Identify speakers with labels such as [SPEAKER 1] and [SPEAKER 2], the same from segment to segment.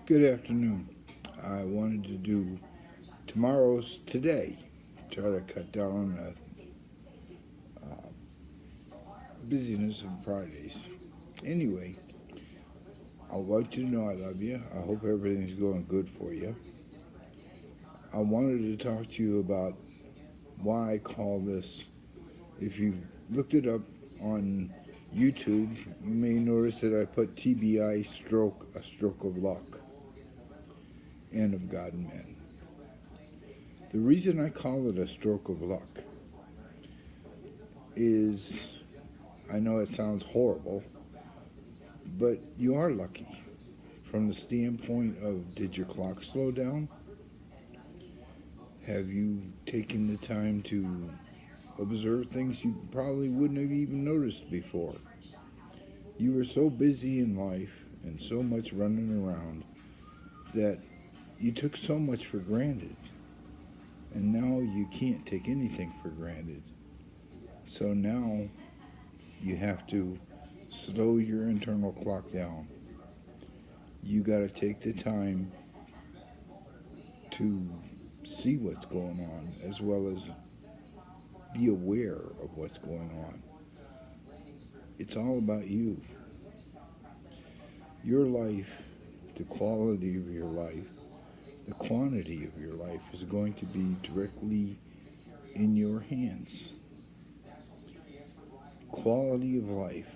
[SPEAKER 1] Good afternoon. I wanted to do tomorrow's today. Try to cut down on the busyness of Fridays. Anyway, I want you to know I love you. I hope everything's going good for you. I wanted to talk to you about why I call this. If you've looked it up on YouTube, you may notice that I put TBI stroke, a stroke of luck, and of God and men. The reason I call it a stroke of luck is I know it sounds horrible, but you are lucky from the standpoint of did your clock slow down? Have you taken the time to observe things you probably wouldn't have even noticed before? You were so busy in life and so much running around that you took so much for granted. And now you can't take anything for granted. So now you have to slow your internal clock down. You got to take the time to see what's going on as well as be aware of what's going on. It's all about you. Your life, the quality of your life, the quantity of your life is going to be directly in your hands. Quality of life.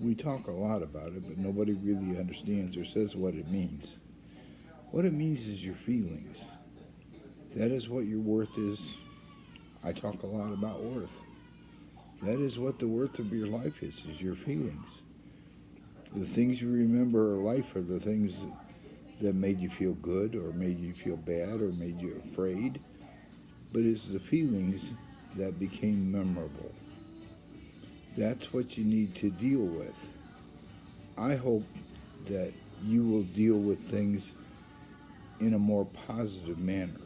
[SPEAKER 1] We talk a lot about it, but nobody really understands or says what it means. What it means is your feelings. That is what your worth is. I talk a lot about worth. That is what the worth of your life is your feelings. The things you remember of life are the things that made you feel good or made you feel bad or made you afraid. But it's the feelings that became memorable. That's what you need to deal with. I hope that you will deal with things in a more positive manner.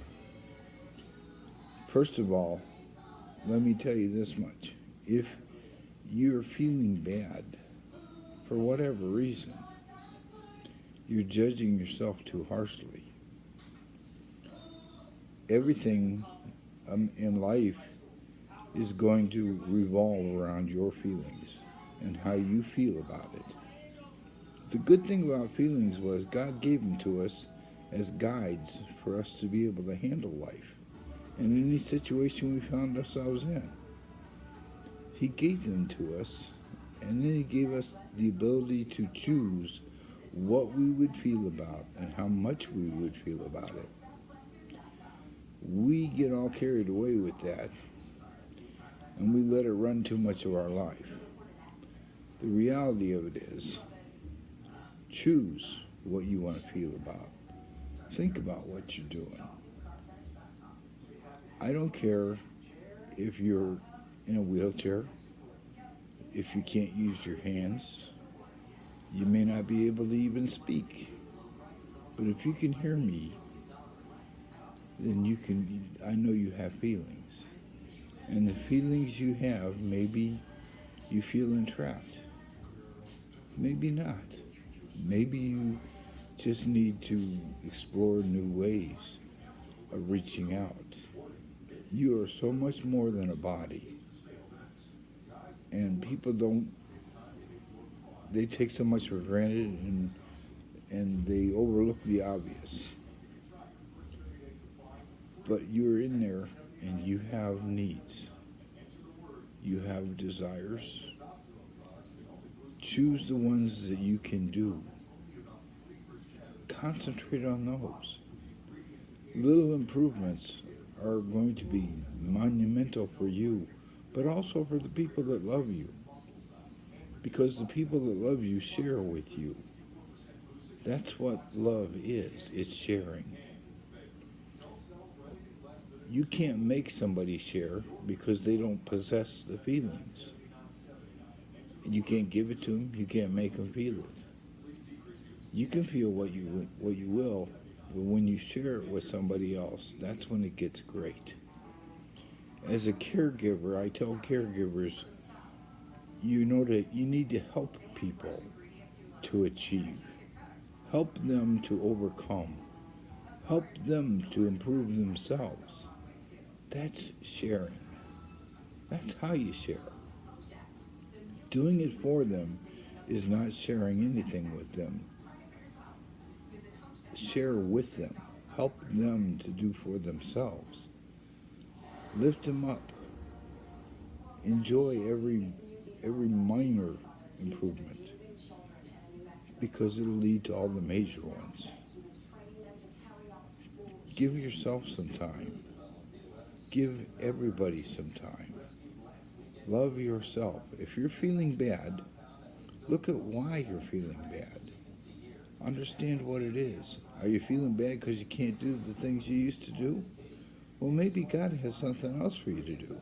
[SPEAKER 1] First of all, let me tell you this much. If you're feeling bad for whatever reason, you're judging yourself too harshly. Everything in life is going to revolve around your feelings and how you feel about it. The good thing about feelings was God gave them to us as guides for us to be able to handle life and any situation we found ourselves in. He gave them to us, and then He gave us the ability to choose what we would feel about and how much we would feel about it. We get all carried away with that, and we let it run too much of our life. The reality of it is, choose what you want to feel about. Think about what you're doing. I don't care if you're in a wheelchair, if you can't use your hands, you may not be able to even speak. But if you can hear me, then I know you have feelings. And the feelings you have, maybe you feel entrapped. Maybe not. Maybe you just need to explore new ways of reaching out. You are so much more than a body. And people they take so much for granted and they overlook the obvious. But you're in there and you have needs. You have desires. Choose the ones that you can do. Concentrate on those. Little improvements are going to be monumental for you, but also for the people that love you. Because the people that love you share with you. That's what love is. It's sharing. You can't make somebody share because they don't possess the feelings. You can't give it to them. You can't make them feel it. You can feel what you will, but when you share it with somebody else, that's when it gets great. As a caregiver, I tell caregivers, you know that you need to help people to achieve. Help them to overcome. Help them to improve themselves. That's sharing. That's how you share. Doing it for them is not sharing anything with them. Share with them. Help them to do for themselves. Lift them up. Enjoy every minor improvement because it'll lead to all the major ones. Give yourself some time. Give everybody some time. Love yourself. If you're feeling bad, look at why you're feeling bad. Understand what it is. Are you feeling bad because you can't do the things you used to do? Well, maybe God has something else for you to do.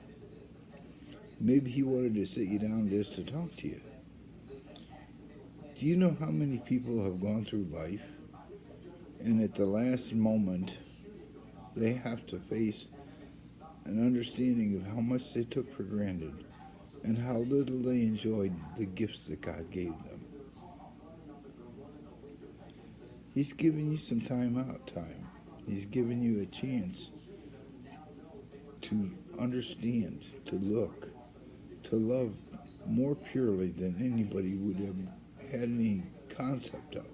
[SPEAKER 1] Maybe He wanted to sit you down just to talk to you. Do you know how many people have gone through life and at the last moment they have to face an understanding of how much they took for granted and how little they enjoyed the gifts that God gave them? He's given you some time out time. He's given you a chance to understand, to look, to love more purely than anybody would have had any concept of.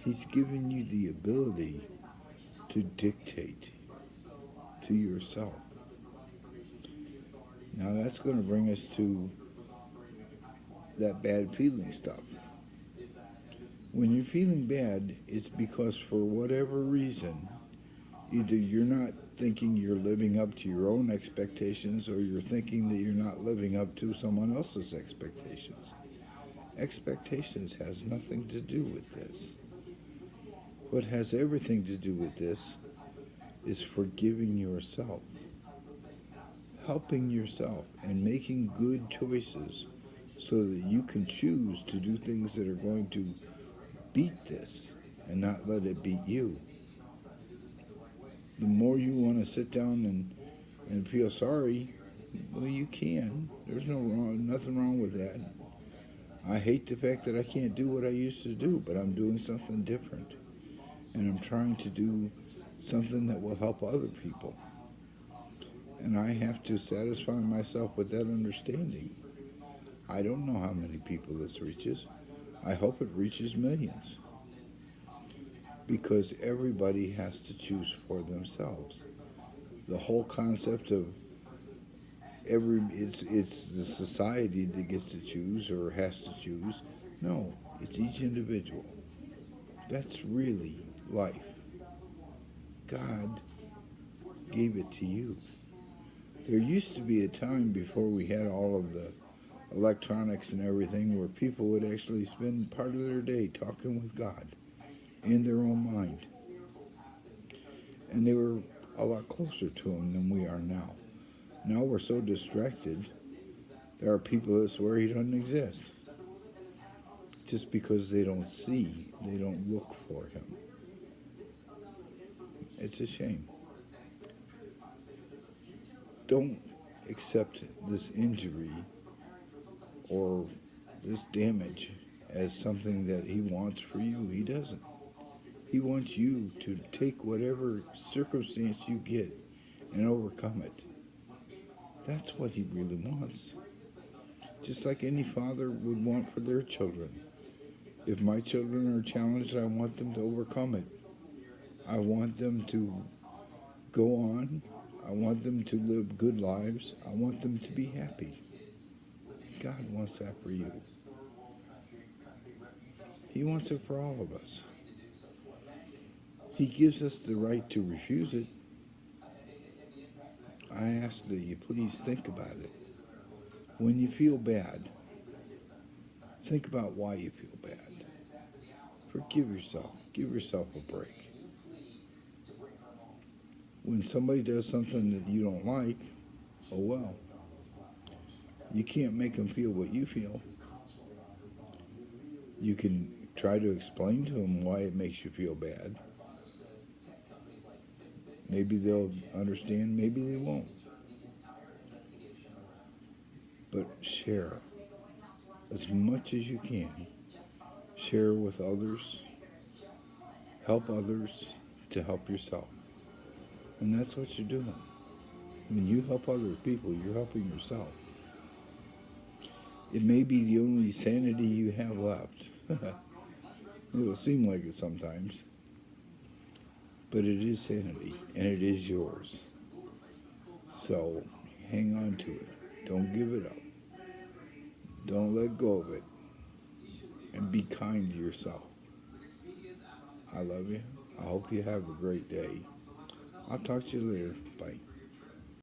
[SPEAKER 1] He's given you the ability to dictate to yourself. Now that's going to bring us to that bad feeling stuff. When you're feeling bad, it's because for whatever reason, either you're not thinking you're living up to your own expectations or you're thinking that you're not living up to someone else's expectations. Expectations has nothing to do with this. What has everything to do with this is forgiving yourself, helping yourself, and making good choices so that you can choose to do things that are going to beat this and not let it beat you. The more you want to sit down and feel sorry, well, you can. There's nothing wrong with that. I hate the fact that I can't do what I used to do, but I'm doing something different. And I'm trying to do something that will help other people. And I have to satisfy myself with that understanding. I don't know how many people this reaches. I hope it reaches millions. Because everybody has to choose for themselves. The whole concept of it's the society that gets to choose or has to choose. No, it's each individual. That's really life. God gave it to you. There used to be a time before we had all of the electronics and everything where people would actually spend part of their day talking with God in their own mind. And they were a lot closer to Him than we are now. Now we're so distracted, there are people that swear He doesn't exist just because they don't see, they don't look for Him. It's a shame. Don't accept this injury or this damage as something that He wants for you. He doesn't. He wants you to take whatever circumstance you get and overcome it. That's what He really wants. Just like any father would want for their children. If my children are challenged, I want them to overcome it. I want them to go on. I want them to live good lives. I want them to be happy. God wants that for you. He wants it for all of us. He gives us the right to refuse it. I ask that you please think about it. When you feel bad, think about why you feel bad. Forgive yourself. Give yourself a break. When somebody does something that you don't like, oh well. You can't make them feel what you feel. You can try to explain to them why it makes you feel bad. Maybe they'll understand, maybe they won't. But share as much as you can. share with others, help others to help yourself. And that's what you're doing. When you help other people, you're helping yourself. It may be the only sanity you have left. It'll seem like it sometimes, but it is sanity, and it is yours. So hang on to it. Don't give it up. Don't let go of it. And be kind to yourself. I love you. I hope you have a great day. I'll talk to you later. Bye.